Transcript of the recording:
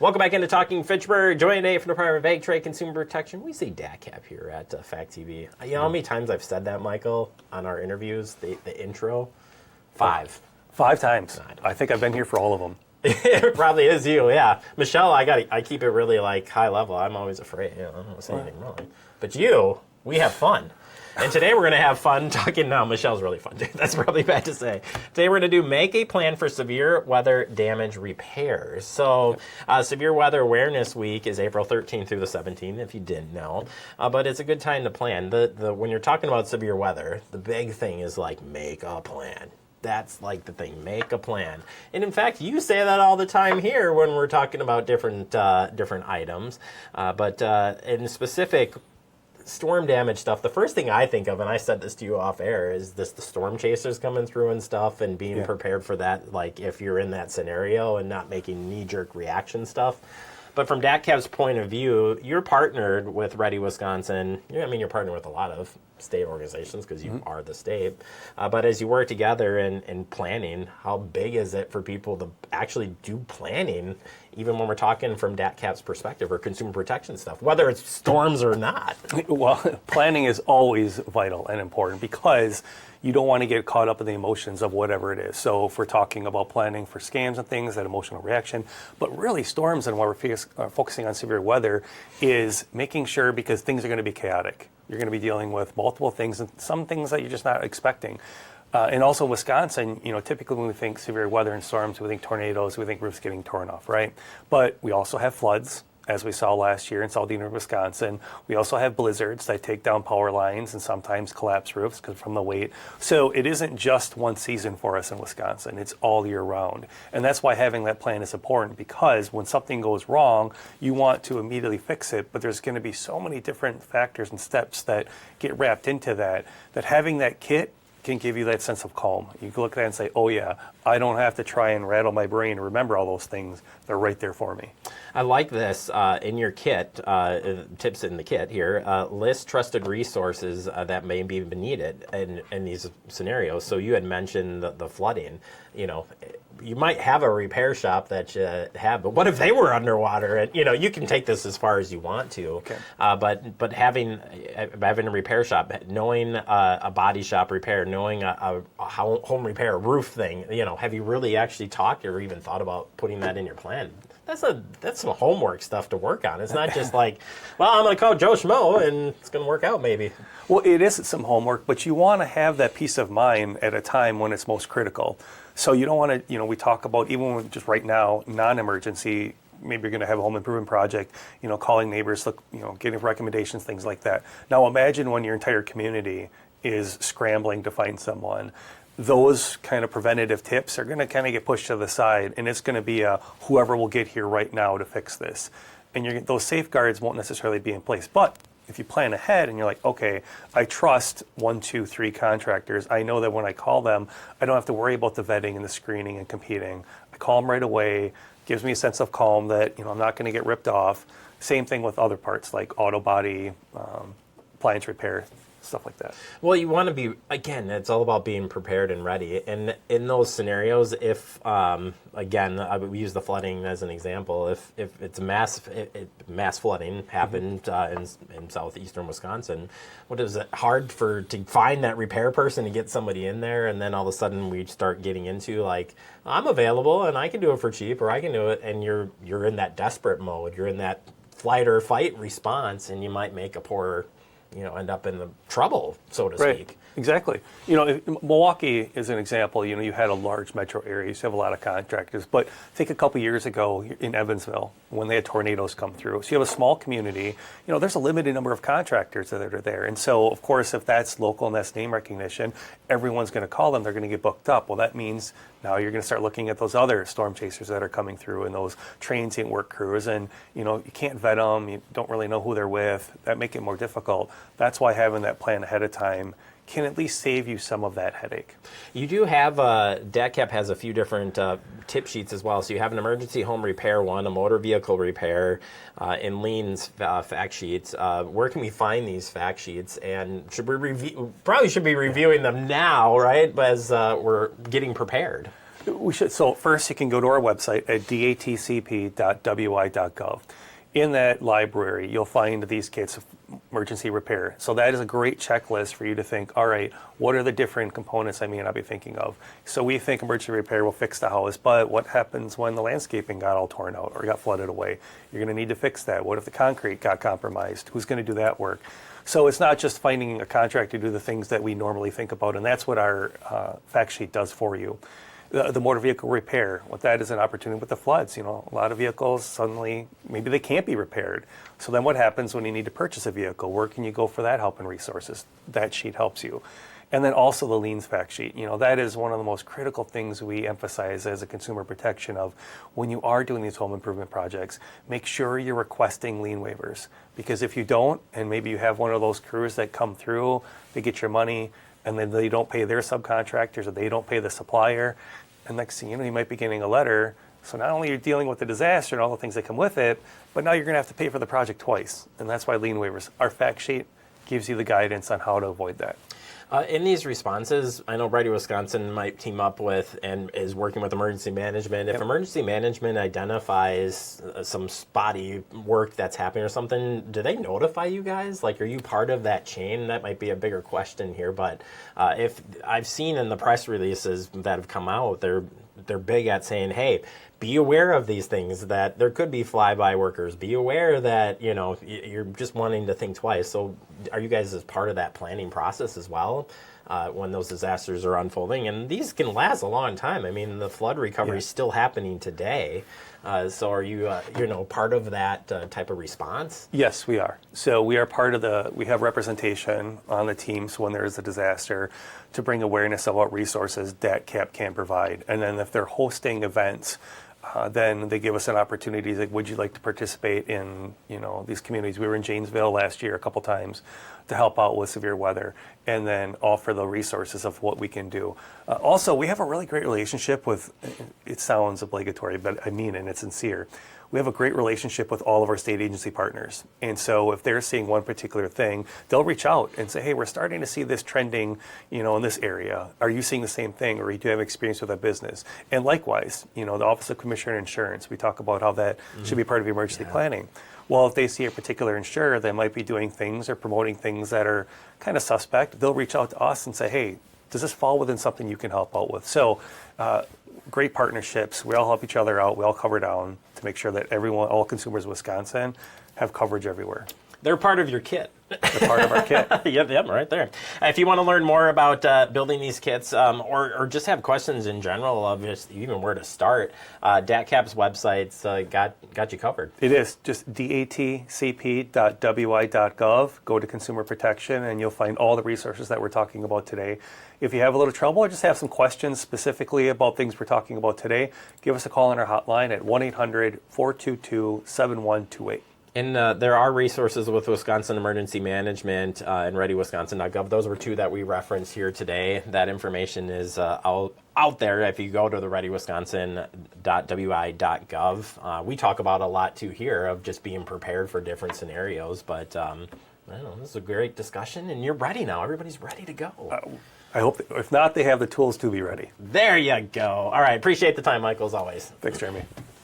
Welcome back into Talking Fitchburg. Joining today from the Department of Ag, Trade, Consumer Protection. We say DATCP here at Fact TV. You know how many times I've said that, Michael, on our interviews, the intro? 5. 5 times. I think I've been here for all of them. It probably is you, yeah. Michelle, I keep it really like high level. I'm always afraid. I don't want to say anything wrong. But we have fun. And today we're going to have fun talking. No, Michelle's really fun, too. That's probably bad to say. Today we're going to do make a plan for severe weather damage repairs. So Severe Weather Awareness Week is April 13th through the 17th, if you didn't know. But it's a good time to plan. When you're talking about severe weather, the big thing is like make a plan. That's like the thing, make a plan. And in fact, you say that all the time here when we're talking about different items. But in specific storm damage stuff, the first thing I think of, and I said this to you off air, is the storm chasers coming through and stuff and being prepared for that, like if you're in that scenario and not making knee-jerk reaction stuff. But from DATCP's point of view, you're partnered with Ready Wisconsin. You're partnered with a lot of state organizations because you are the state. But as you work together in planning, how big is it for people to actually do planning, even when we're talking from DATCP's perspective or consumer protection stuff, whether it's storms or not? Well, planning is always vital and important because you don't want to get caught up in the emotions of whatever it is. So if we're talking about planning for scams and things, that emotional reaction, but really storms and why we're focusing on severe weather is making sure, because things are going to be chaotic. You're going to be dealing with multiple things and some things that you're just not expecting. And also Wisconsin, typically when we think severe weather and storms, we think tornadoes, we think roofs getting torn off, right? But we also have floods, as we saw last year in southern Wisconsin. We also have blizzards that take down power lines and sometimes collapse roofs from the weight. So it isn't just one season for us in Wisconsin. It's all year round. And that's why having that plan is important, because when something goes wrong, you want to immediately fix it. But there's going to be so many different factors and steps that get wrapped into that having that kit can give you that sense of calm. You can look at that and say, oh yeah, I don't have to try and rattle my brain and remember all those things. They're right there for me. I like this in your kit, tips in the kit here, list trusted resources that may be needed in these scenarios. So you had mentioned the flooding. You might have a repair shop that you have, but what if they were underwater? And you can take this as far as you want to. Okay. But having a repair shop, knowing a body shop repair, knowing a home repair roof thing, have you really actually talked or even thought about putting that in your plan? That's some homework stuff to work on. It's not just like, well, I'm going to call Joe Schmo and it's going to work out maybe. Well, it is some homework, but you want to have that peace of mind at a time when it's most critical. So you don't want to, we talk about, even when just right now, non-emergency, maybe you're going to have a home improvement project, calling neighbors, getting recommendations, things like that. Now imagine when your entire community is scrambling to find someone. Those kind of preventative tips are going to kind of get pushed to the side, and it's going to be whoever will get here right now to fix this. And those safeguards won't necessarily be in place. But if you plan ahead and you're like, okay, I trust 1, 2, 3 contractors. I know that when I call them, I don't have to worry about the vetting and the screening and competing. I call them right away. Gives me a sense of calm that I'm not going to get ripped off. Same thing with other parts like auto body, appliance repair, stuff like that. Well, you want to be, again, it's all about being prepared and ready. And in those scenarios, if, again, I would use the flooding as an example. If it's mass flooding happened in southeastern Wisconsin, what is it hard to find that repair person to get somebody in there? And then all of a sudden we start getting into like, I'm available and I can do it for cheap, or I can do it. And you're in that desperate mode. You're in that flight or fight response, and you might make a poor end up in the trouble, so to speak. Exactly. Milwaukee is an example. You had a large metro area. You have a lot of contractors. But think a couple years ago in Evansville when they had tornadoes come through. So you have a small community. There's a limited number of contractors that are there. And so, of course, if that's local and that's name recognition, everyone's going to call them. They're going to get booked up. Well, that means now you're going to start looking at those other storm chasers that are coming through and those transient work crews. And, you can't vet them. You don't really know who they're with. That make it more difficult. That's why having that plan ahead of time can at least save you some of that headache. You do have, DATCP has a few different tip sheets as well. So you have an emergency home repair one, a motor vehicle repair, in Lean's fact sheets. Where can we find these fact sheets? And probably should be reviewing them now, right? As we're getting prepared. We should. So first, you can go to our website at datcp.wi.gov. In that library, you'll find these kits of emergency repair. So that is a great checklist for you to think, all right, what are the different components I may not be thinking of? So we think emergency repair will fix the house, but what happens when the landscaping got all torn out or got flooded away? You're going to need to fix that. What if the concrete got compromised? Who's going to do that work? So it's not just finding a contractor to do the things that we normally think about, and that's what our fact sheet does for you. The motor vehicle repair, what that is an opportunity with the floods. A lot of vehicles suddenly, maybe they can't be repaired. So then what happens when you need to purchase a vehicle? Where can you go for that help and resources? That sheet helps you. And then also the liens fact sheet. That is one of the most critical things we emphasize as a consumer protection of when you are doing these home improvement projects, make sure you're requesting lien waivers. Because if you don't, and maybe you have one of those crews that come through, they get your money, and then they don't pay their subcontractors or they don't pay the supplier, and next thing you know, you might be getting a letter. So not only are you dealing with the disaster and all the things that come with it, but now you're going to have to pay for the project twice. And that's why lien waivers, our fact sheet gives you the guidance on how to avoid that. In these responses, I know Ready Wisconsin might team up with and is working with emergency management. If emergency management identifies some spotty work that's happening or something, do they notify you guys? Like, are you part of that chain? That might be a bigger question here. But if I've seen in the press releases that have come out, they're big at saying, hey, be aware of these things, that there could be flyby workers. Be aware that, you're just wanting to think twice. So are you guys as part of that planning process as well when those disasters are unfolding? And these can last a long time. I mean, the flood recovery is still happening today. So are you, part of that type of response? Yes, we are. So we are part of we have representation on the teams when there is a disaster to bring awareness of what resources DATCP can provide. And then if they're hosting events, then they give us an opportunity, like, would you like to participate in, these communities? We were in Janesville last year a couple times to help out with severe weather and then offer the resources of what we can do. Also, we have a really great relationship with, it sounds obligatory, but I mean it, and it's sincere. We have a great relationship with all of our state agency partners. And so if they're seeing one particular thing, they'll reach out and say, hey, we're starting to see this trending, in this area. Are you seeing the same thing, or do you have experience with that business? And likewise, the Office of Commissioner of Insurance, we talk about how that should be part of emergency planning. Well, if they see a particular insurer that might be doing things or promoting things that are kind of suspect, they'll reach out to us and say, hey, does this fall within something you can help out with? So great partnerships. We all help each other out. We all cover down to make sure that all consumers in Wisconsin have coverage everywhere. They're part of your kit. They're part of our kit. Yep, right there. If you want to learn more about building these kits or just have questions in general of just even where to start, DATCP's website's got you covered. It is. Just datcp.wi.gov. Go to Consumer Protection, and you'll find all the resources that we're talking about today. If you have a little trouble or just have some questions specifically about things we're talking about today, give us a call on our hotline at 1-800-422-7128. And there are resources with Wisconsin Emergency Management and ReadyWisconsin.gov. Those were two that we referenced here today. That information is out there if you go to the ReadyWisconsin.wi.gov. We talk about a lot too here of just being prepared for different scenarios. But I don't know, this is a great discussion, and you're ready now. Everybody's ready to go. I hope, if not, they have the tools to be ready. There you go. All right, appreciate the time, Michael, as always. Thanks, Jeremy.